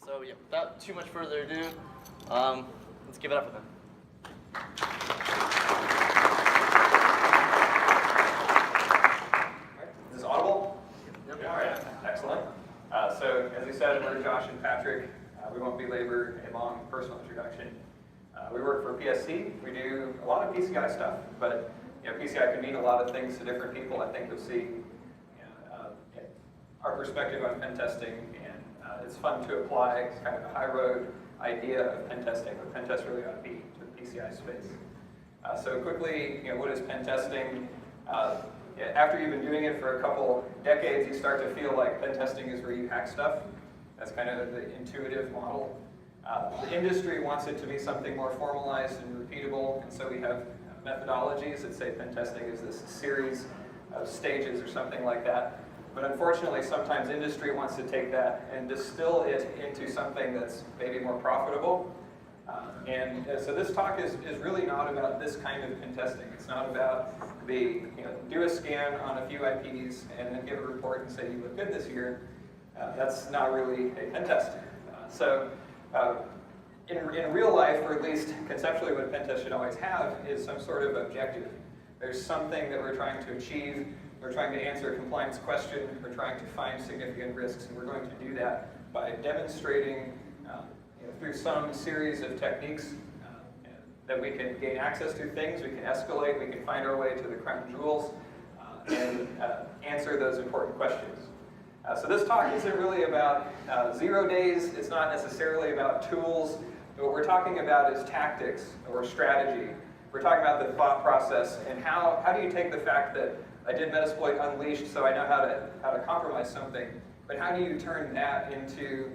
So yeah, without too much further ado, let's give it up for them. Is this audible? Yep. All right, excellent. So as we said, we're Josh and Patrick. We won't belabor a long personal introduction. We work for PSC. We do a lot of PCI stuff, but PCI can mean a lot of things to different people. I think you'll see our perspective on pen testing, and it's fun to apply kind of a high road idea of pen testing, what pen test really ought to be to the PCI space. So quickly, what is pen testing? After you've been doing it for a couple decades, you start to feel like pen testing is where you hack stuff. That's kind of the intuitive model. The industry wants it to be something more formalized and repeatable, and so we have methodologies that say pen testing is this series of stages or something like that. But unfortunately, sometimes industry wants to take that and distill it into something that's maybe more profitable. So this talk is really not about this kind of pen testing. It's not about do a scan on a few IPs and then give a report and say you look good this year. That's not really a pen test. In real life, or at least conceptually, what a pen test should always have is some sort of objective. There's something that we're trying to achieve. We're trying to answer a compliance question. We're trying to find significant risks, and we're going to do that by demonstrating through some series of techniques that we can gain access to things, we can escalate, we can find our way to the crown jewels, and answer those important questions. So this talk isn't really about 0 days. It's not necessarily about tools. What we're talking about is tactics or strategy. We're talking about the thought process and how do you take the fact that I did Metasploit Unleashed, so I know how to compromise something, but how do you turn that into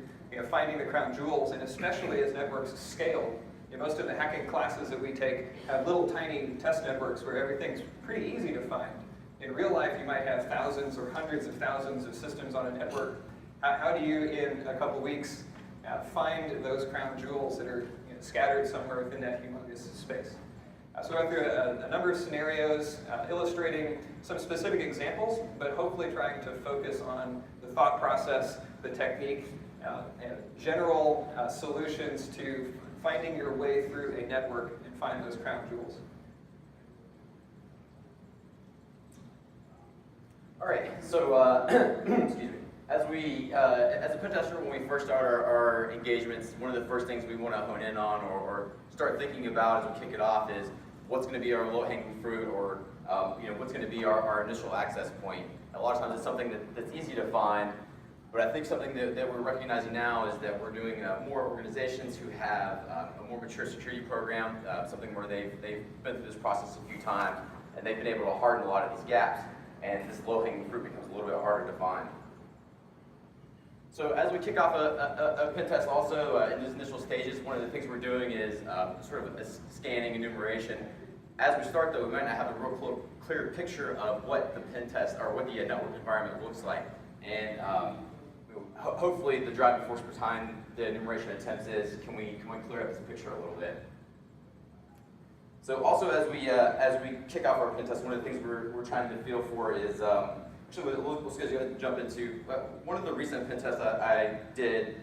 finding the crown jewels, and especially as networks scale. Most of the hacking classes that we take have little tiny test networks where everything's pretty easy to find. In real life, you might have thousands or hundreds of thousands of systems on a network. How do you, in a couple weeks, find those crown jewels that are scattered somewhere within that humongous space? So I went through a number of scenarios illustrating some specific examples, but hopefully trying to focus on the thought process, the technique, and general solutions to finding your way through a network and find those crown jewels. All right, so excuse me. As a pen tester, when we first start our engagements, one of the first things we want to hone in on or start thinking about as we kick it off is what's going to be our low-hanging fruit, or what's going to be our initial access point. A lot of times it's something that's easy to find, but I think something that we're recognizing now is that we're doing more organizations who have a more mature security program, something where they've been through this process a few times, and they've been able to harden a lot of these gaps, and this low-hanging fruit becomes a little bit harder to find. So as we kick off a pen test also, in these initial stages, one of the things we're doing is sort of a scanning enumeration. As we start though, we might not have a real clear picture of what the pen test, or what the network environment looks like. And hopefully the driving force behind the enumeration attempts is, can we clear up this picture a little bit? So also as we kick off our pen test, one of the things we're trying to feel for is, actually we'll jump into, one of the recent pen tests I did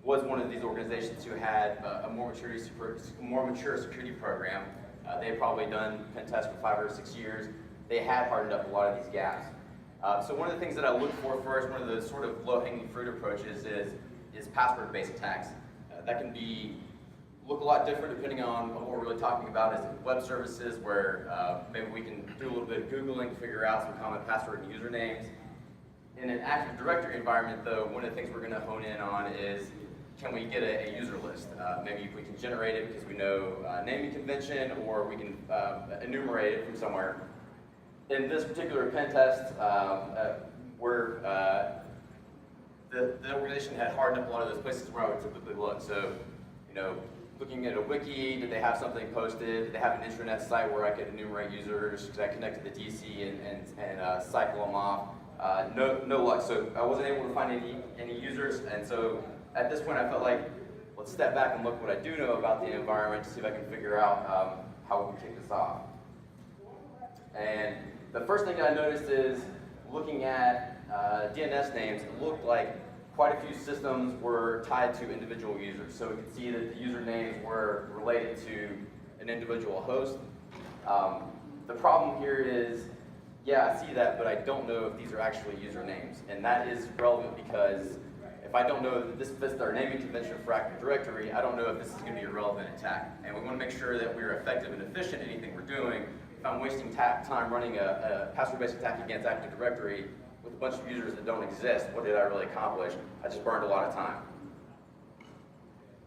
was one of these organizations who had a more mature security program. They had probably done pen tests for 5 or 6 years. They had hardened up a lot of these gaps. So one of the things that I look for first, one of the sort of low-hanging fruit approaches is password-based attacks. That can look a lot different depending on what we're really talking about. Is it web services where maybe we can do a little bit of Googling to figure out some common password and usernames. In an Active Directory environment though, one of the things we're going to hone in on is, can we get a user list? Maybe if we can generate it because we know naming convention, or we can enumerate it from somewhere. In this particular pen test, where the organization had hardened up a lot of those places where I would typically look. So, looking at a wiki, did they have something posted? Did they have an intranet site where I could enumerate users? Could I connect to the DC and cycle them off? No luck. So I wasn't able to find any users, and so at this point I felt like, let's step back and look what I do know about the environment to see if I can figure out how we can kick this off. And the first thing I noticed is, looking at DNS names, it looked like quite a few systems were tied to individual users. So we could see that the usernames were related to an individual host. The problem here is, yeah, I see that, but I don't know if these are actually usernames. And that is relevant because if I don't know that this fits our naming convention for Active Directory, I don't know if this is going to be a relevant attack. And we want to make sure that we're effective and efficient in anything we're doing. If I'm wasting time running a password-based attack against Active Directory with a bunch of users that don't exist, what did I really accomplish? I just burned a lot of time.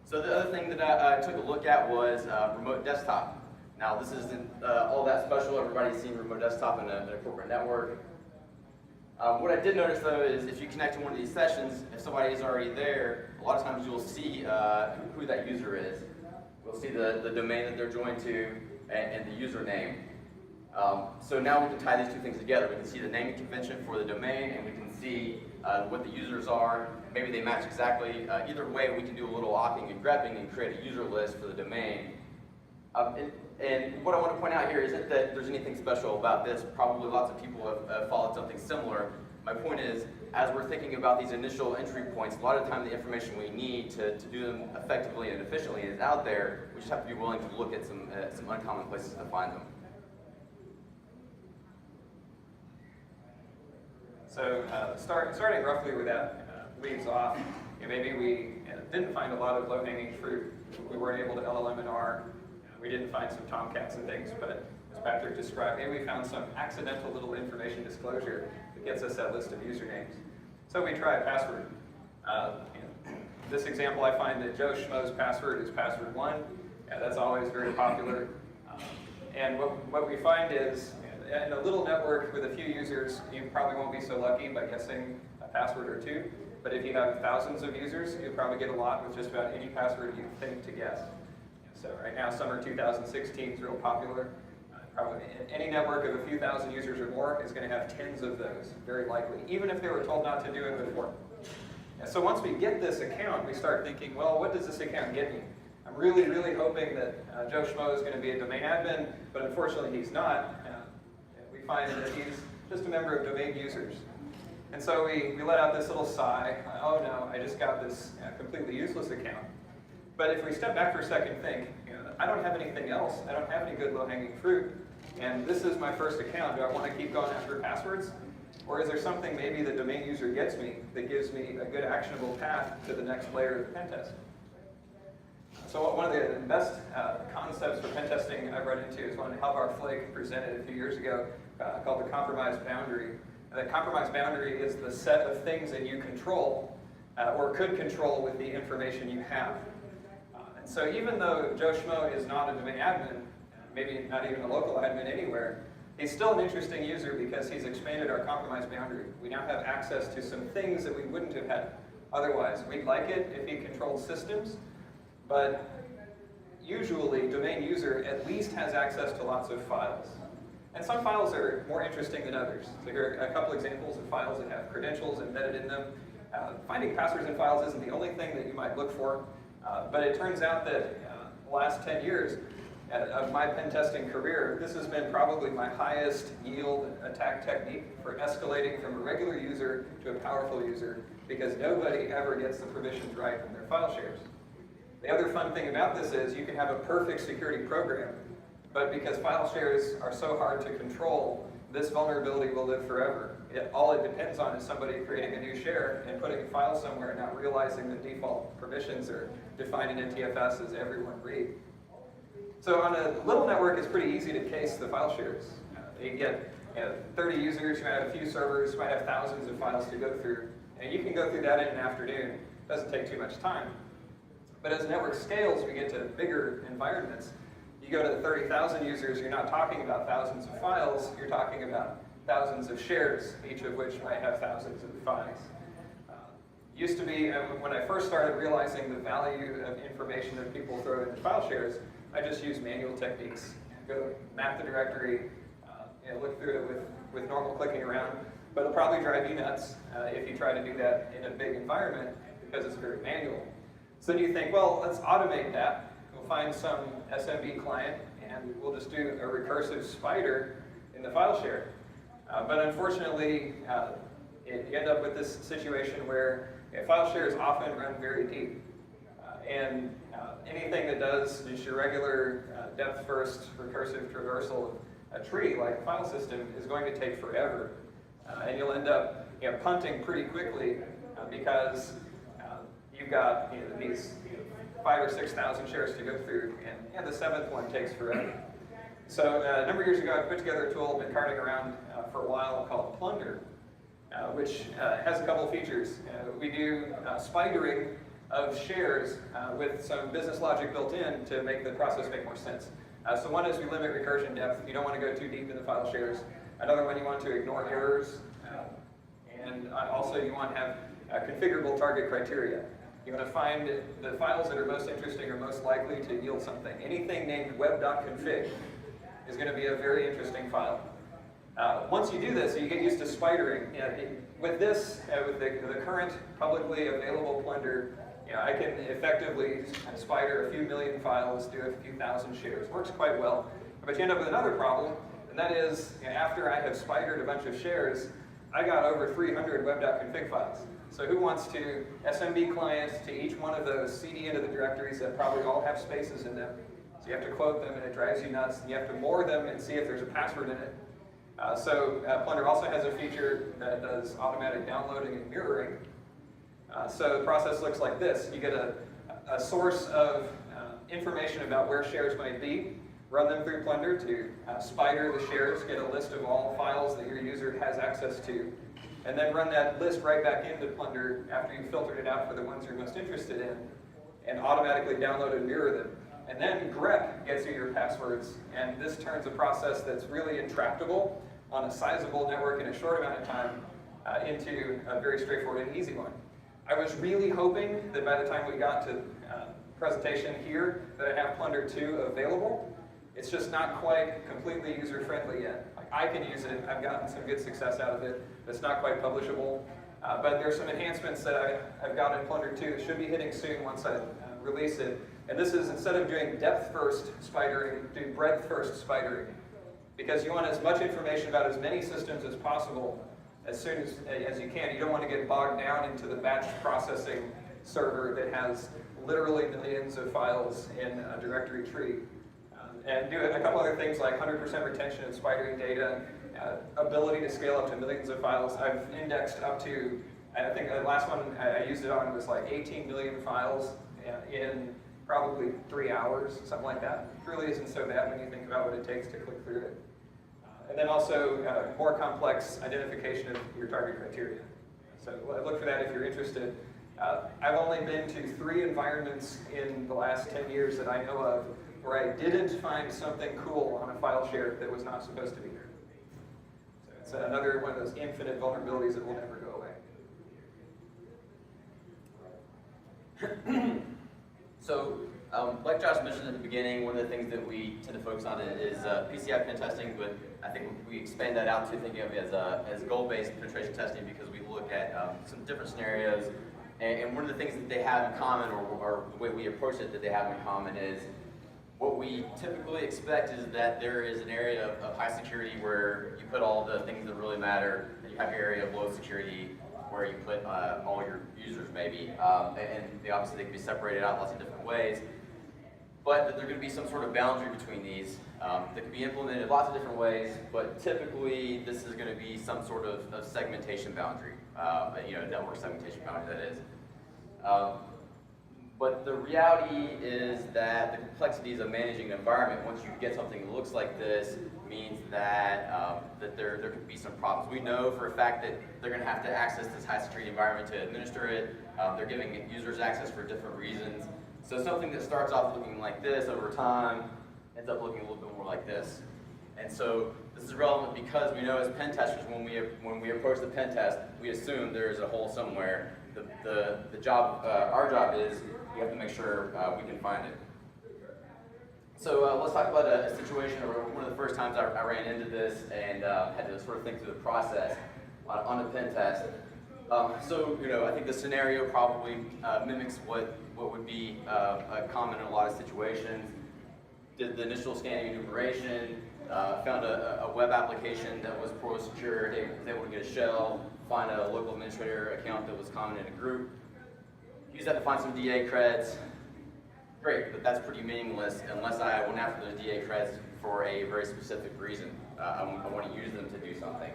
So the other thing that I took a look at was remote desktop. Now this isn't all that special. Everybody's seen remote desktop in a corporate network. What I did notice though is if you connect to one of these sessions, if somebody is already there, a lot of times you'll see who that user is. We'll see the domain that they're joined to and the username. So now we can tie these two things together. We can see the naming convention for the domain and we can see what the users are. Maybe they match exactly. Either way, we can do a little hopping and grepping and create a user list for the domain. And what I want to point out here isn't that there's anything special about this. Probably lots of people have followed something similar. My point is, as we're thinking about these initial entry points, a lot of the time the information we need to do them effectively and efficiently is out there. We just have to be willing to look at some uncommon places to find them. So starting roughly where that leaves off, maybe we didn't find a lot of low-hanging fruit. We weren't able to LLM and R. We didn't find some tomcats and things, but as Patrick described, maybe we found some accidental little information disclosure that gets us that list of usernames. So we try a password. This example, I find that Joe Schmo's password is password 1. That's always very popular. And what we find is, in a little network with a few users, you probably won't be so lucky by guessing a password or two. But if you have thousands of users, you'll probably get a lot with just about any password you think to guess. So right now, summer 2016 is real popular. Probably any network of a few thousand users or more is going to have tens of those, very likely, even if they were told not to do it before. And so once we get this account, we start thinking, well, what does this account get me? I'm really, really hoping that Joe Schmo is going to be a domain admin, but unfortunately he's not. We find that he's just a member of domain users. And so we let out this little sigh, oh no, I just got this completely useless account. But if we step back for a second, think, I don't have anything else. I don't have any good low-hanging fruit. And this is my first account. Do I want to keep going after passwords? Or is there something maybe the domain user gets me that gives me a good actionable path to the next layer of the pen test? So one of the best concepts for pen testing I've run into is one Halvar Flake presented a few years ago called the compromise boundary. And the compromise boundary is the set of things that you control or could control with the information you have. And so even though Joe Schmo is not a domain admin, maybe not even a local admin anywhere, he's still an interesting user because he's expanded our compromise boundary. We now have access to some things that we wouldn't have had otherwise. We'd like it if he controlled systems, but usually domain user at least has access to lots of files. And some files are more interesting than others. So here are a couple examples of files that have credentials embedded in them. Finding passwords in files isn't the only thing that you might look for. But it turns out that the last 10 years of my pen testing career, this has been probably my highest yield attack technique for escalating from a regular user to a powerful user because nobody ever gets the permissions right in their file shares. The other fun thing about this is you can have a perfect security program, but because file shares are so hard to control, this vulnerability will live forever. All it depends on is somebody creating a new share and putting a file somewhere and not realizing the default permissions are defined in TFS as everyone read. So on a little network, it's pretty easy to case the file shares. You get 30 users, you might have a few servers, you might have thousands of files to go through, and you can go through that in an afternoon. It doesn't take too much time. But as the network scales, we get to bigger environments. You go to 30,000 users, you're not talking about thousands of files, you're talking about thousands of shares, each of which might have thousands of files. Used to be, when I first started realizing the value of information that people throw into file shares, I just used manual techniques. Go map the directory, look through it with normal clicking around, but it'll probably drive you nuts if you try to do that in a big environment because it's very manual. So then you think, well, let's automate that. We'll find some SMB client and we'll just do a recursive spider in the file share. But unfortunately, you end up with this situation where file shares often run very deep. And anything that does just your regular depth-first recursive traversal of a tree, like a file system, is going to take forever. And you'll end up punting pretty quickly because you've got these 5,000 or 6,000 shares to go through, and the 7th one takes forever. So a number of years ago, I put together a tool I've been carting around for a while called Plunder, which has a couple of features. We do spidering of shares with some business logic built in to make the process make more sense. So one is we limit recursion depth. You don't want to go too deep in the file shares. Another one, you want to ignore errors. And also you want to have configurable target criteria. You want to find the files that are most interesting or most likely to yield something. Anything named web.config is going to be a very interesting file. Once you do this, you get used to spidering. With this, with the current publicly available Plunder, I can effectively spider a few million files, do a few thousand shares. Works quite well. But you end up with another problem, and that is, after I have spidered a bunch of shares, I got over 300 web.config files. So who wants to SMB client to each one of those CD into the directories that probably all have spaces in them? So you have to quote them, and it drives you nuts. And you have to more them and see if there's a password in it. So Plunder also has a feature that does automatic downloading and mirroring. So the process looks like this. You get a source of information about where shares might be, run them through Plunder to spider the shares, get a list of all files that your user has access to, and then run that list right back into Plunder after you've filtered it out for the ones you're most interested in, and automatically download and mirror them. And then grep gets you your passwords, and this turns a process that's really intractable on a sizable network in a short amount of time into a very straightforward and easy one. I was really hoping that by the time we got to presentation here that I have Plunder 2 available. It's just not quite completely user-friendly yet. Like, I can use it, I've gotten some good success out of it, but it's not quite publishable. But there's some enhancements that I've got in Plunder 2 that should be hitting soon once I release it. And this is, instead of doing depth-first spidering, do breadth-first spidering. Because you want as much information about as many systems as possible as soon as you can. You don't want to get bogged down into the batch processing server that has literally millions of files in a directory tree. And do a couple other things like 100% retention and spidering data, ability to scale up to millions of files. I've indexed up to, I think the last one I used it on was like 18 million files in probably 3 hours, something like that. It really isn't so bad when you think about what it takes to click through it. And then also more complex identification of your target criteria. So look for that if you're interested. I've only been to 3 environments in the last 10 years that I know of where I didn't find something cool on a file share that was not supposed to be there. So it's another one of those infinite vulnerabilities that will never go away. So, like Josh mentioned at the beginning, one of the things that we tend to focus on is PCI pen testing, but I think we expand that out to thinking of it as goal-based penetration testing because we look at some different scenarios. And one of the things that they have in common, or the way we approach it that they have in common, is what we typically expect is that there is an area of high security where you put all the things that really matter, and you have your area of low security where you put all your users maybe, and obviously they can be separated out lots of different ways, but that there's going to be some sort of boundary between these that can be implemented lots of different ways, but typically this is going to be some sort of segmentation boundary, network segmentation boundary that is. But the reality is that the complexities of managing an environment, once you get something that looks like this, means that that there could be some problems. We know for a fact that they're going to have to access this high security environment to administer it. They're giving users access for different reasons. So something that starts off looking like this over time ends up looking a little bit more like this. And so this is relevant because we know as pen testers, when we approach the pen test, we assume there is a hole somewhere. The job, our job is we have to make sure we can find it. So let's talk about a situation where one of the first times I ran into this and had to sort of think through the process on a pen test. I think the scenario probably mimics what would be common in a lot of situations. Did the initial scanning enumeration, found a web application that was pro secure, was able to get a shell, find a local administrator account that was common in a group. Use that to find some DA creds. Great, but that's pretty meaningless unless I went after those DA creds for a very specific reason. I want to use them to do something.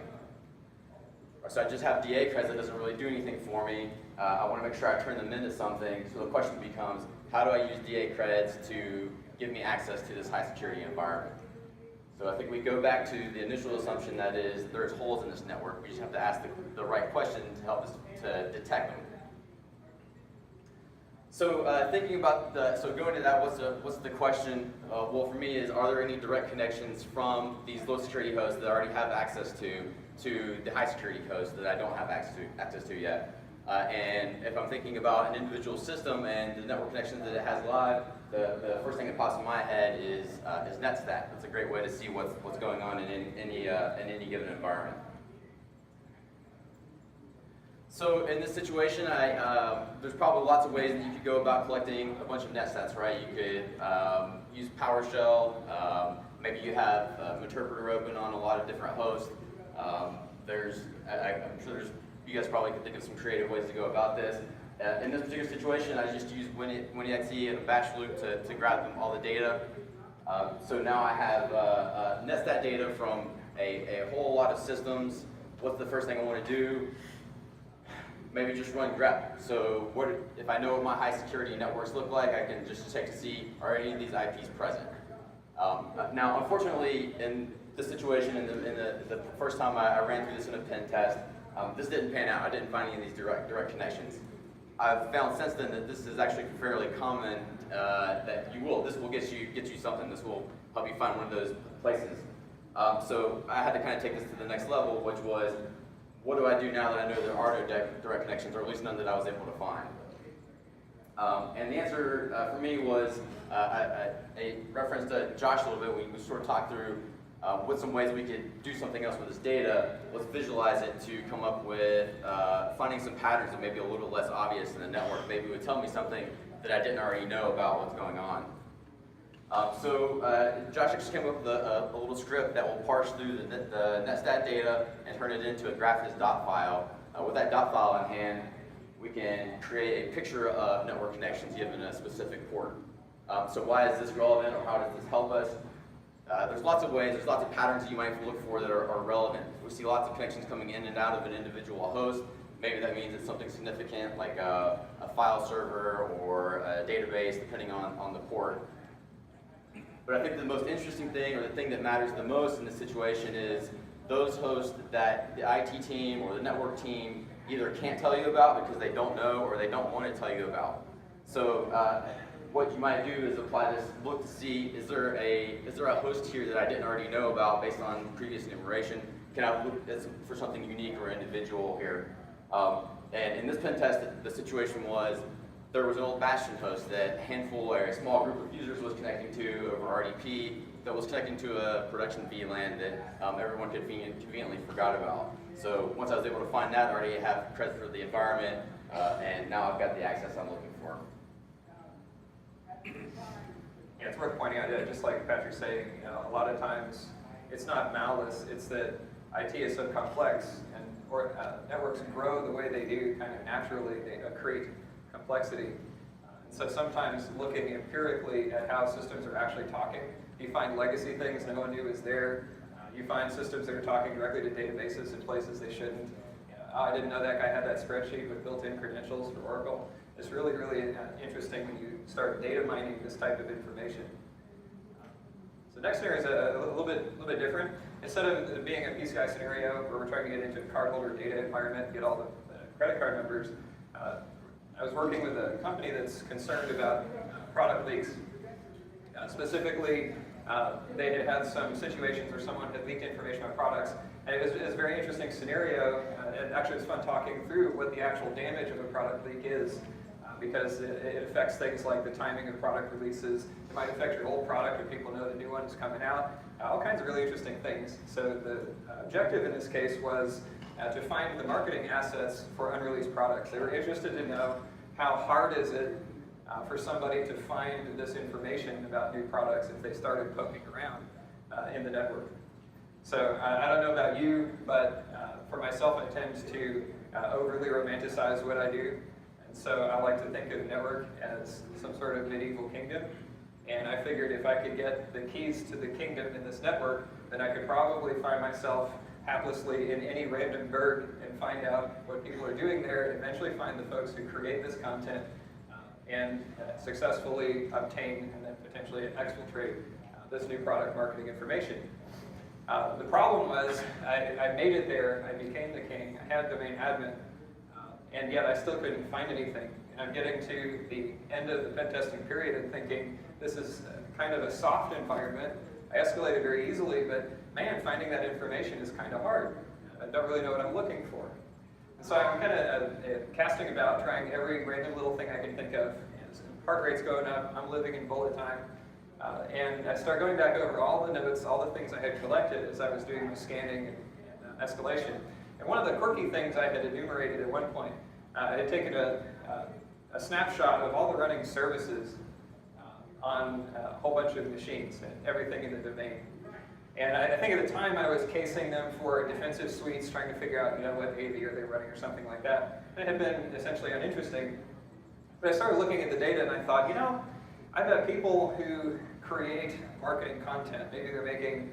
So I just have DA creds that doesn't really do anything for me. I want to make sure I turn them into something. So the question becomes, how do I use DA creds to give me access to this high security environment? So I think we go back to the initial assumption that is there's holes in this network. We just have to ask the right question to help us to detect them. So thinking about so going to that, what's the question? Well, for me is, are there any direct connections from these low security hosts that I already have access to the high security hosts that I don't have access to yet? And if I'm thinking about an individual system and the network connections that it has live, the first thing that pops in my head is NetStat. That's a great way to see what's going on in any given environment. So in this situation, there's probably lots of ways that you could go about collecting a bunch of NetStats, right? You could use PowerShell. Maybe you have an interpreter open on a lot of different hosts. I'm sure you guys probably could think of some creative ways to go about this. In this particular situation, I just used WinExe and a batch loop to grab all the data. So now I have NetStat data from a whole lot of systems. What's the first thing I want to do? Maybe just run grep. So if I know what my high security networks look like, I can just check to see, are any of these IPs present? Now, unfortunately, in this situation, in the first time I ran through this in a pen test, this didn't pan out. I didn't find any of these direct connections. I've found since then that this is actually fairly common, that this will get you something. This will help you find one of those places. So I had to kind of take this to the next level, which was, what do I do now that I know there are no direct connections, or at least none that I was able to find? And the answer for me was, I referenced to Josh a little bit. We sort of talked through with some ways we could do something else with this data. Let's visualize it to come up with finding some patterns that may be a little less obvious in the network. Maybe it would tell me something that I didn't already know about what's going on. Josh actually came up with a little script that will parse through the NetStat data and turn it into a graphics dot file. With that dot file in hand, we can create a picture of network connections given a specific port. So why is this relevant, or how does this help us? There's lots of ways, there's lots of patterns that you might look for that are relevant. We see lots of connections coming in and out of an individual host. Maybe that means it's something significant like a file server or a database, depending on the port. But I think the most interesting thing, or the thing that matters the most in this situation, is those hosts that the IT team or the network team either can't tell you about because they don't know, or they don't want to tell you about. So what you might do is apply this, look to see, is there a host here that I didn't already know about based on previous enumeration? Can I look for something unique or individual here? And in this pen test, the situation was, there was an old Bastion host that a handful or a small group of users was connecting to over RDP that was connecting to a production VLAN that everyone conveniently forgot about. So once I was able to find that, I already have credit for the environment, and now I've got the access I'm looking for. Yeah, it's worth pointing out, just like Patrick's saying, a lot of times it's not malice, it's that IT is so complex, and networks grow the way they do kind of naturally. They create complexity. And so sometimes looking empirically at how systems are actually talking, you find legacy things no one knew was there. You find systems that are talking directly to databases in places they shouldn't. I didn't know that guy had that spreadsheet with built-in credentials for Oracle. It's really, really interesting when you start data mining this type of information. So next scenario is a little bit different. Instead of being a PCI scenario where we're trying to get into a cardholder data environment, get all the credit card numbers, I was working with a company that's concerned about product leaks. Specifically, they had had some situations where someone had leaked information on products, and it was a very interesting scenario. And actually, it was fun talking through what the actual damage of a product leak is, because it affects things like the timing of product releases. It might affect your old product if people know the new one is coming out. All kinds of really interesting things. So the objective in this case was to find the marketing assets for unreleased products. They were interested to know how hard is it for somebody to find this information about new products if they started poking around in the network. So I don't know about you, but for myself, I tend to overly romanticize what I do. And so I like to think of network as some sort of medieval kingdom. And I figured if I could get the keys to the kingdom in this network, then I could probably find myself haplessly in any random burg and find out what people are doing there, and eventually find the folks who create this content and successfully obtain and then potentially exfiltrate this new product marketing information. The problem was I made it there, I became the king, I had domain admin, and yet I still couldn't find anything. And I'm getting to the end of the pen testing period and thinking, this is kind of a soft environment. I escalated very easily, but man, finding that information is kind of hard. I don't really know what I'm looking for. And so I'm kind of casting about, trying every random little thing I can think of. Heart rate's going up, I'm living in bullet time. And I start going back over all the notes, all the things I had collected as I was doing my scanning and escalation. And one of the quirky things I had enumerated at one point, I had taken a snapshot of all the running services on a whole bunch of machines and everything in the domain. And I think at the time I was casing them for defensive suites, trying to figure out, what AV are they running or something like that. And it had been essentially uninteresting. But I started looking at the data and I thought, I bet people who create marketing content, maybe they're making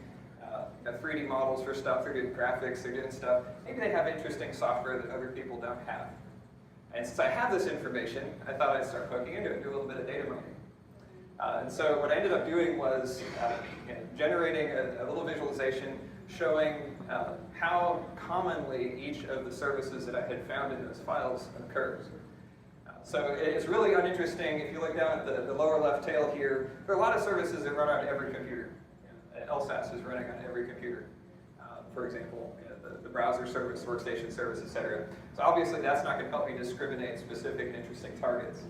3D models for stuff, they're doing graphics, they're doing stuff, maybe they have interesting software that other people don't have. And since I have this information, I thought I'd start poking into it, do a little bit of data mining. And so what I ended up doing was generating a little visualization showing how commonly each of the services that I had found in those files occurs. So it's really uninteresting. If you look down at the lower left tail here, there are a lot of services that run on every computer. LSAS is running on every computer, for example, the browser service, workstation service, etc. So obviously that's not going to help me discriminate specific and interesting targets.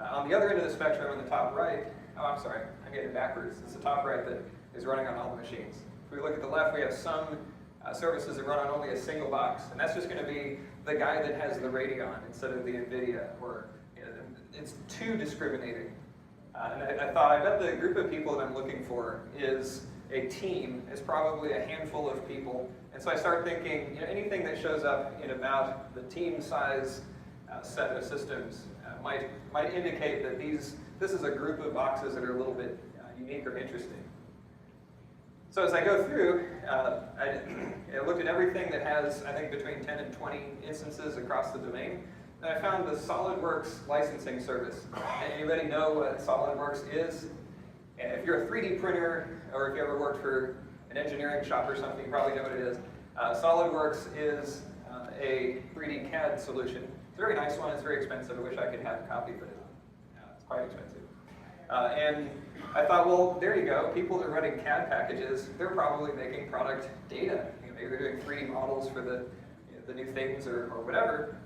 On the other end of the spectrum, on the top right, I'm getting it backwards. It's the top right that is running on all the machines. If we look at the left, we have some services that run on only a single box, and that's just going to be the guy that has the Radeon instead of the NVIDIA, or it's too discriminating. And I thought, I bet the group of people that I'm looking for is a team, is probably a handful of people. And so I start thinking, anything that shows up in about the team size set of systems might indicate that this is a group of boxes that are a little bit unique or interesting. So as I go through, I looked at everything that has, I think, between 10 and 20 instances across the domain. And I found the Solidworks Licensing service. Anybody know what Solidworks is? And if you're a 3D printer, or if you ever worked for an engineering shop or something, you probably know what it is. Solidworks is a 3D CAD solution. It's a very nice one. It's very expensive. I wish I could have a copy, but it's quite expensive. And I thought, well, there you go. People that are running CAD packages, they're probably making product data. Maybe they're doing 3D models for the new things or whatever.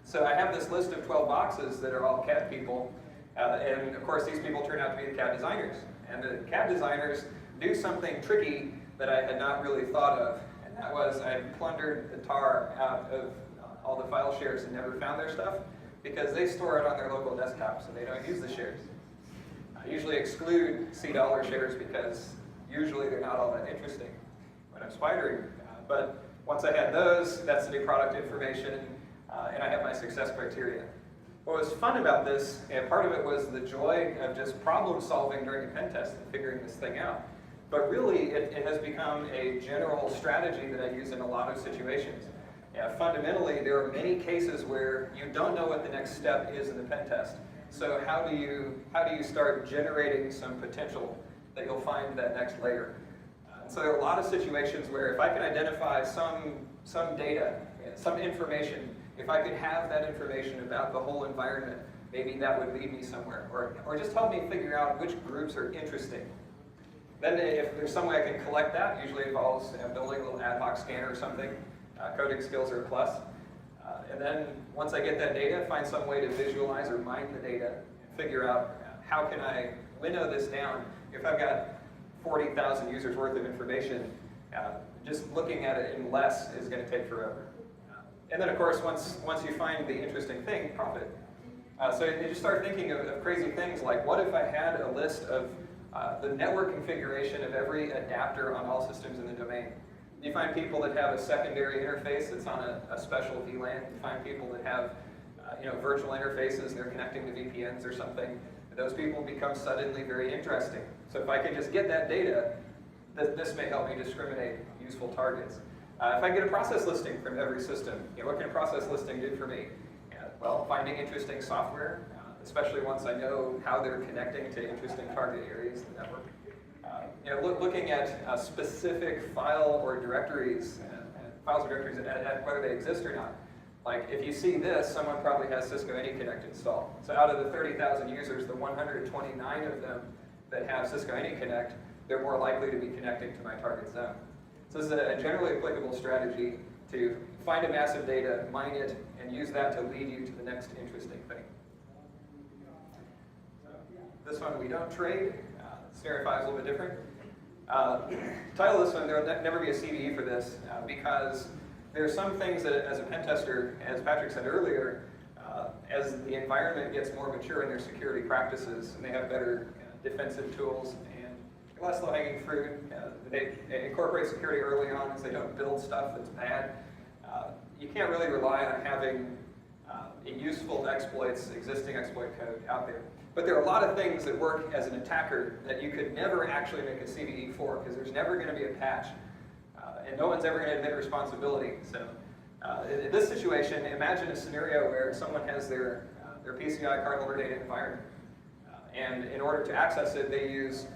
So I have this list of 12 boxes that are all CAD people. And of course, these people turn out to be the CAD designers. And the CAD designers do something tricky that I had not really thought of. And that was I plundered the tar out of all the file shares and never found their stuff because they store it on their local desktop, so they don't use the shares. I usually exclude $C shares because usually they're not all that interesting when I'm spidering. But once I had those, that's the new product information, and I have my success criteria. What was fun about this, and part of it was the joy of just problem solving during a pen test and figuring this thing out. But really, it has become a general strategy that I use in a lot of situations. Fundamentally, there are many cases where you don't know what the next step is in the pen test. So how do you start generating some potential that you'll find that next layer? So there are a lot of situations where if I can identify some data, some information, if I could have that information about the whole environment, maybe that would lead me somewhere, or just help me figure out which groups are interesting. Then if there's some way I can collect that, usually involves building a little ad hoc scanner or something. Coding skills are a plus. And then once I get that data, find some way to visualize or mine the data and figure out how can I winnow this down. If I've got 40,000 users worth of information, just looking at it in less is going to take forever. And then of course, once you find the interesting thing, profit. So you just start thinking of crazy things like, what if I had a list of the network configuration of every adapter on all systems in the domain? You find people that have a secondary interface that's on a special VLAN. You find people that have virtual interfaces, they're connecting to VPNs or something. Those people become suddenly very interesting. So if I can just get that data, this may help me discriminate useful targets. If I get a process listing from every system, what can a process listing do for me? Well, finding interesting software, especially once I know how they're connecting to interesting target areas in the network. Looking at specific file or directories, files or directories, at whether they exist or not. Like if you see this, someone probably has Cisco AnyConnect installed. So out of the 30,000 users, the 129 of them that have Cisco AnyConnect, they're more likely to be connecting to my target zone. So this is a generally applicable strategy to find a mass of data, mine it, and use that to lead you to the next interesting thing. So this one we don't trade. Scenario 5 is a little bit different. Title of this one, there will never be a CVE for this because there are some things that as a pen tester, as Patrick said earlier, as the environment gets more mature in their security practices and they have better defensive tools and less low-hanging fruit, they incorporate security early on as they don't build stuff that's bad. You can't really rely on having useful exploits, existing exploit code out there. But there are a lot of things that work as an attacker that you could never actually make a CVE for because there's never going to be a patch. And no one's ever going to admit responsibility. So in this situation, imagine a scenario where someone has their PCI card holder data environment. And in order to access it, they use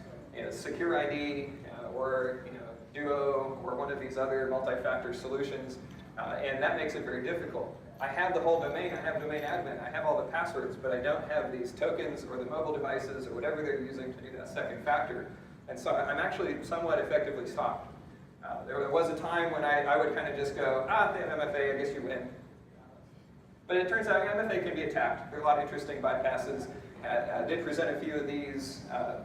Secure ID or Duo or one of these other multi-factor solutions. And that makes it very difficult. I have the whole domain, I have domain admin, I have all the passwords, but I don't have these tokens or the mobile devices or whatever they're using to do that second factor. And so I'm actually somewhat effectively stopped. There was a time when I would kind of just go, they have MFA, I guess you win. But it turns out MFA can be attacked. There are a lot of interesting bypasses. I did present a few of these a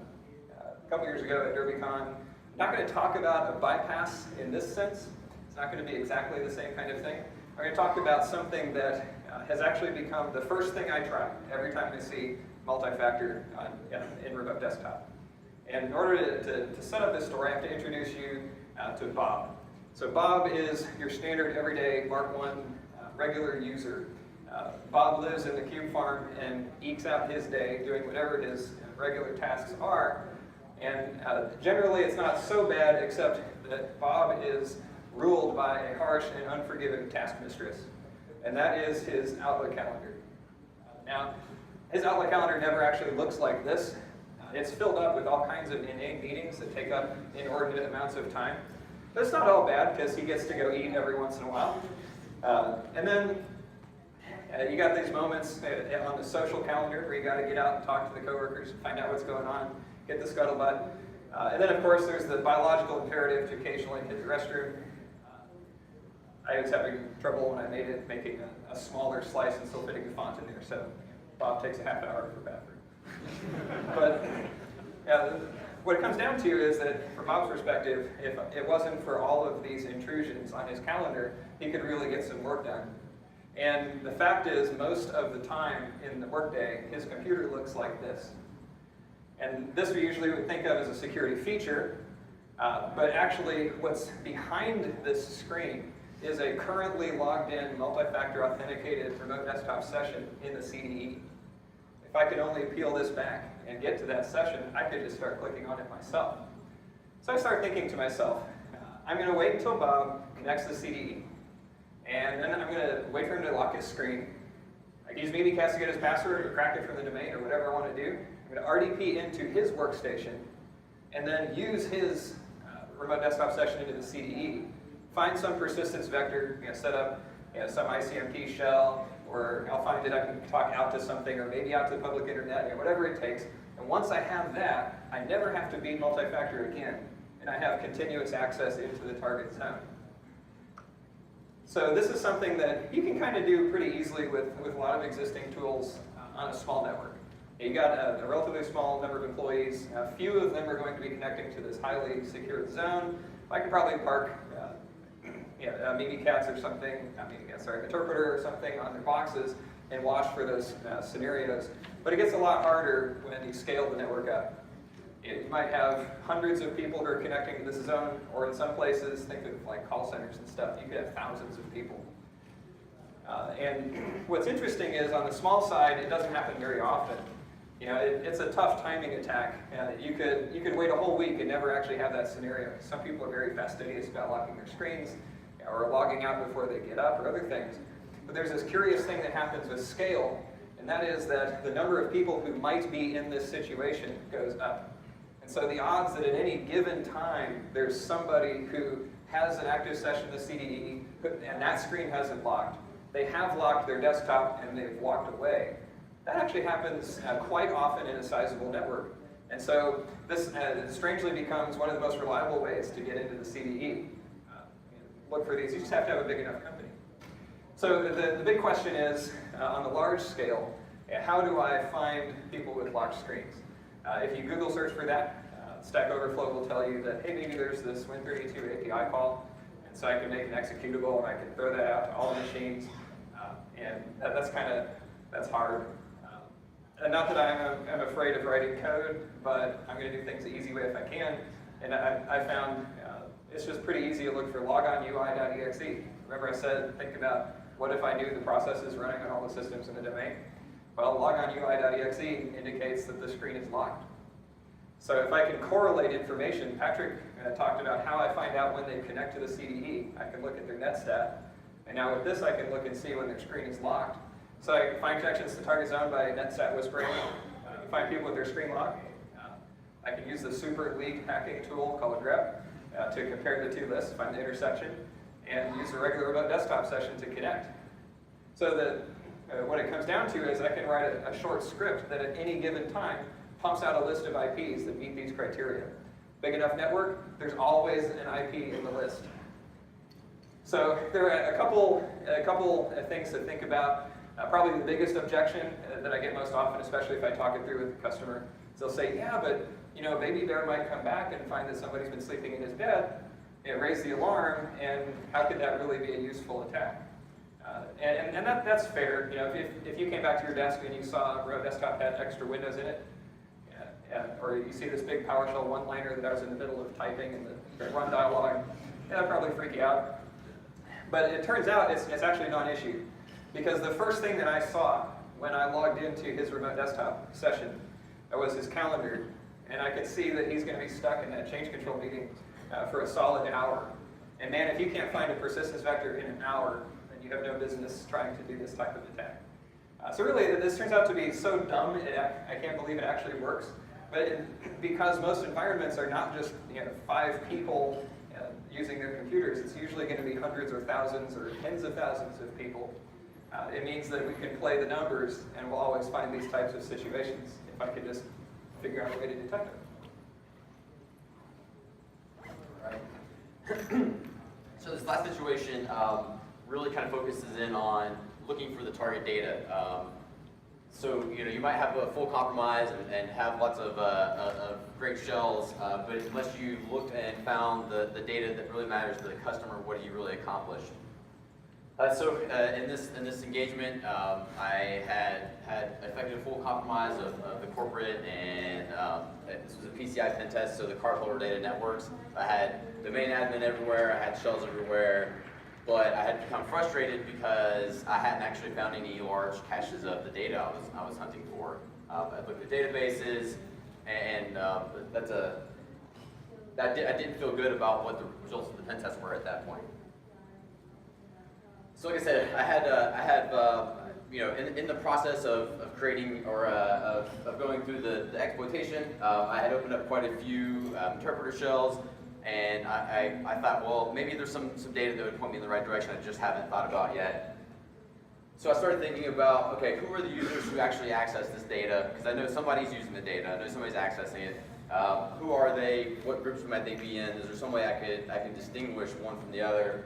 couple years ago at DerbyCon. I'm not going to talk about a bypass in this sense. It's not going to be exactly the same kind of thing. I'm going to talk about something that has actually become the first thing I try every time I see multi-factor in remote desktop. And in order to set up this story, I have to introduce you to Bob. So Bob is your standard everyday Mark I regular user. Bob lives in the cube farm and ekes out his day doing whatever his regular tasks are. And generally it's not so bad except that Bob is ruled by a harsh and unforgiving task mistress. And that is his Outlook calendar. Now, his Outlook calendar never actually looks like this. It's filled up with all kinds of inane meetings that take up inordinate amounts of time. But it's not all bad because he gets to go eat every once in a while. And then you got these moments on the social calendar where you got to get out and talk to the coworkers, find out what's going on, get the scuttlebutt. And then, of course, there's the biological imperative to occasionally hit the restroom. I was having trouble when I made it, making a smaller slice and still fitting the font in there, so Bob takes a half hour for the bathroom. But what it comes down to is that, from Bob's perspective, if it wasn't for all of these intrusions on his calendar, he could really get some work done. And the fact is, most of the time in the workday, his computer looks like this. And this we usually would think of as a security feature, but actually what's behind this screen is a currently logged in multi-factor authenticated remote desktop session in the CDE. If I could only peel this back and get to that session, I could just start clicking on it myself. So I start thinking to myself, I'm going to wait until Bob connects the CDE, and then I'm going to wait for him to lock his screen. I can use Mimikatz to get his password or crack it from the domain or whatever I want to do. I'm going to RDP into his workstation and then use his remote desktop session into the CDE. Find some persistence vector, set up some ICMP shell, or I'll find that I can talk out to something, or maybe out to the public internet, whatever it takes. And once I have that, I never have to beat multi-factor again, and I have continuous access into the target zone. So this is something that you can kind of do pretty easily with a lot of existing tools on a small network. You got a relatively small number of employees. A few of them are going to be connecting to this highly secured zone. I could probably park Mimikatz or something, interpreter or something on their boxes and watch for those scenarios. But it gets a lot harder when you scale the network up. You might have hundreds of people who are connecting to this zone, or in some places, think of like call centers and stuff, you could have thousands of people. And what's interesting is on the small side, it doesn't happen very often. You know, it's a tough timing attack. You could wait a whole week and never actually have that scenario. Some people are very fastidious about locking their screens or logging out before they get up or other things. But there's this curious thing that happens with scale, and that is that the number of people who might be in this situation goes up. And so the odds that at any given time there's somebody who has an active session in the CDE and that screen hasn't locked, they have locked their desktop and they've walked away. That actually happens quite often in a sizable network. And so this strangely becomes one of the most reliable ways to get into the CDE. Look for these, you just have to have a big enough company. So the big question is, on the large scale, how do I find people with locked screens? If you Google search for that, Stack Overflow will tell you that, hey, maybe there's this Win32 API call, and so I can make an executable and I can throw that out to all the machines. And that's hard. And not that I'm afraid of writing code, but I'm going to do things the easy way if I can. And I found it's just pretty easy to look for logonui.exe. Remember I said, think about what if I knew the processes running on all the systems in the domain? Well, logonui.exe indicates that the screen is locked. So if I can correlate information, Patrick talked about how I find out when they connect to the CDE. I can look at their netstat. And now with this, I can look and see when their screen is locked. So I can find connections to target zone by netstat whispering, find people with their screen locked. I can use the super leak hacking tool called grep to compare the two lists, find the intersection, and use a regular remote desktop session to connect. So what it comes down to is I can write a short script that at any given time pumps out a list of IPs that meet these criteria. Big enough network, there's always an IP in the list. So there are a couple things to think about. Probably the biggest objection that I get most often, especially if I talk it through with the customer, is they'll say, yeah, but you know, Baby Bear might come back and find that somebody's been sleeping in his bed, raise the alarm, and how could that really be a useful attack? And that's fair. You know, if you came back to your desk and you saw a desktop had extra windows in it, or you see this big PowerShell one-liner that I was in the middle of typing in the run dialog, that'd probably freak you out. But it turns out it's actually not an issue. Because the first thing that I saw when I logged into his remote desktop session was his calendar. And I could see that he's going to be stuck in that change control meeting for a solid hour. And man, if you can't find a persistence vector in an hour, then you have no business trying to do this type of attack. So really, this turns out to be so dumb, I can't believe it actually works. But because most environments are not just 5 people using their computers, it's usually going to be hundreds or thousands or tens of thousands of people. It means that we can play the numbers and we'll always find these types of situations if I could just figure out a way to detect them. Right. So this last situation really kind of focuses in on looking for the target data. So you might have a full compromise and have lots of great shells, but unless you looked and found the data that really matters to the customer, what do you really accomplish? So in this engagement, I had effective full compromise of the corporate, and this was a PCI pen test, so the cardholder data networks. I had domain admin everywhere, I had shells everywhere, but I had become frustrated because I hadn't actually found any large caches of the data I was hunting for. I looked at databases, and I didn't feel good about what the results of the pen test were at that point. So like I said, I had in the process of creating or of going through the exploitation, I had opened up quite a few interpreter shells, and I thought, well, maybe there's some data that would point me in the right direction I just haven't thought about yet. So I started thinking about, okay, who are the users who actually access this data? Because I know somebody's using the data, I know somebody's accessing it. Who are they? What groups might they be in? Is there some way I can distinguish one from the other?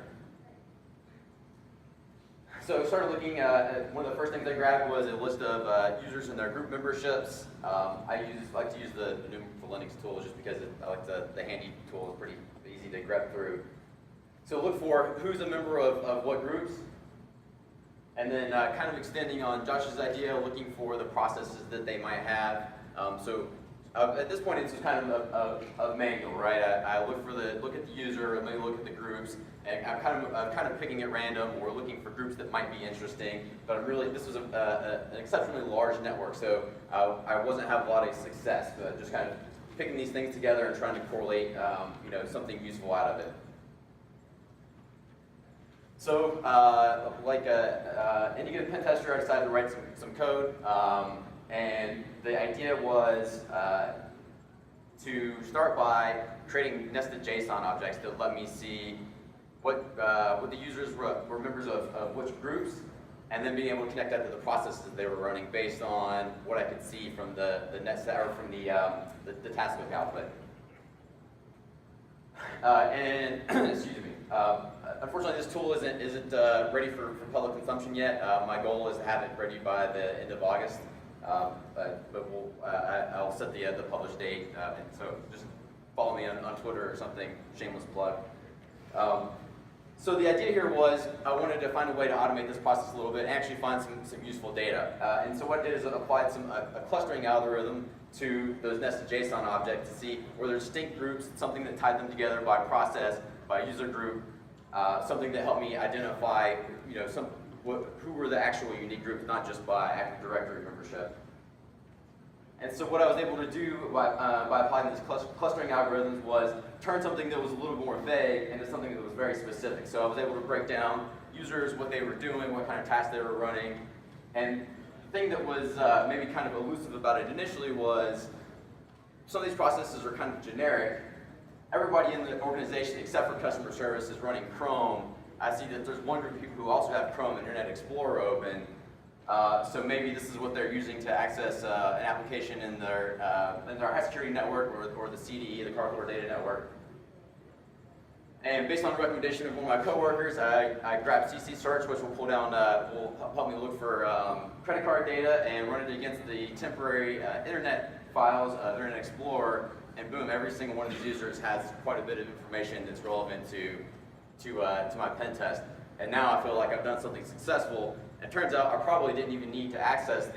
So I started looking at one of the first things I grabbed was a list of users and their group memberships. I like to use the GNU for Linux tool just because I like the handy tool. It's pretty easy to grab through. So look for who's a member of what groups, and then kind of extending on Josh's idea, looking for the processes that they might have. So at this point, it's just kind of a manual, right? I look at the user, and maybe look at the groups, and I'm kind of picking at random, or looking for groups that might be interesting. But this was an exceptionally large network, so I wasn't having a lot of success. But just kind of picking these things together and trying to correlate, something useful out of it. So, any good pen tester, I decided to write some code. And the idea was to start by creating nested JSON objects that let me see what the users were members of which groups, and then being able to connect that to the processes they were running based on what I could see from the net or from the task book output. Excuse me. Unfortunately, this tool isn't ready for public consumption yet. My goal is to have it ready by the end of August. But I'll set the publish date, and so just follow me on Twitter or something, shameless plug. So the idea here was I wanted to find a way to automate this process a little bit and actually find some useful data. And so what I did is I applied a clustering algorithm to those nested JSON objects to see were there distinct groups, something that tied them together by process, by user group, something that helped me identify who were the actual unique groups, not just by Active Directory membership. And so what I was able to do by applying these clustering algorithms was turn something that was a little more vague into something that was very specific. So I was able to break down users, what they were doing, what kind of tasks they were running. And the thing that was maybe kind of elusive about it initially was some of these processes are kind of generic. Everybody in the organization, except for customer service, is running Chrome. I see that there's one group of people who also have Chrome and Internet Explorer open. So maybe this is what they're using to access an application in their high security network or the CDE, the cardholder data network. And based on the recommendation of one of my coworkers, I grabbed CC Search, which will pull down, will help me look for credit card data and run it against the temporary internet files of Internet Explorer, and boom, every single one of these users has quite a bit of information that's relevant to my pen test. And now I feel like I've done something successful. It turns out I probably didn't even need to access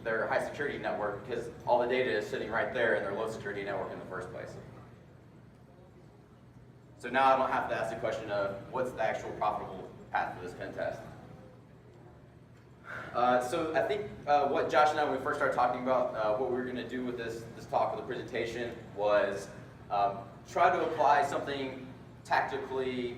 their high security network because all the data is sitting right there in their low security network in the first place. So now I don't have to ask the question of what's the actual profitable path for this pen test. So I think what Josh and I, when we first started talking about what we were going to do with this talk or the presentation was try to apply something tactically,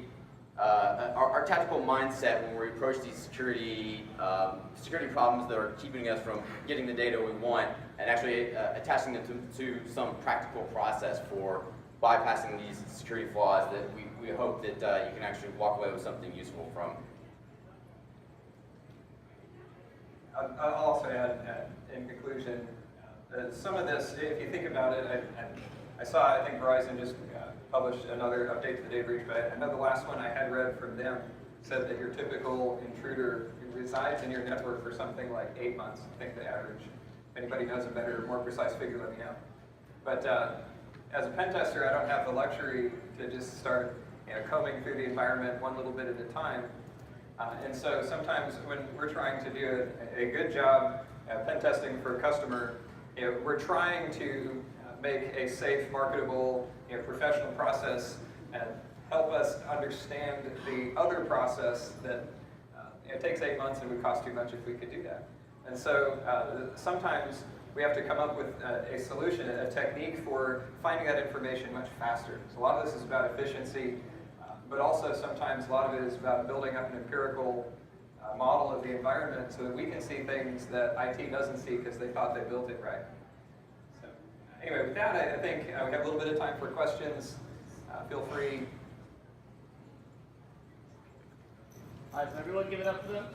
our tactical mindset when we approach these security problems that are keeping us from getting the data we want, and actually attaching them to some practical process for bypassing these security flaws that we hope that you can actually walk away with something useful from. I'll also add, in conclusion, some of this, if you think about it, I think Verizon just published another update to the data breach, but I know the last one I had read from them said that your typical intruder resides in your network for something like 8 months, I think the average. If anybody knows a better, more precise figure, let me know. But as a pen tester, I don't have the luxury to just start combing through the environment one little bit at a time. And so sometimes when we're trying to do a good job at pen testing for a customer, we're trying to make a safe, marketable, professional process and help us understand the other process that it takes 8 months and would cost too much if we could do that. And so sometimes we have to come up with a solution, a technique for finding that information much faster. So a lot of this is about efficiency, but also sometimes a lot of it is about building up an empirical model of the environment so that we can see things that IT doesn't see because they thought they built it right. So anyway, with that, I think we have a little bit of time for questions. Feel free. All right, so everyone give it up for them.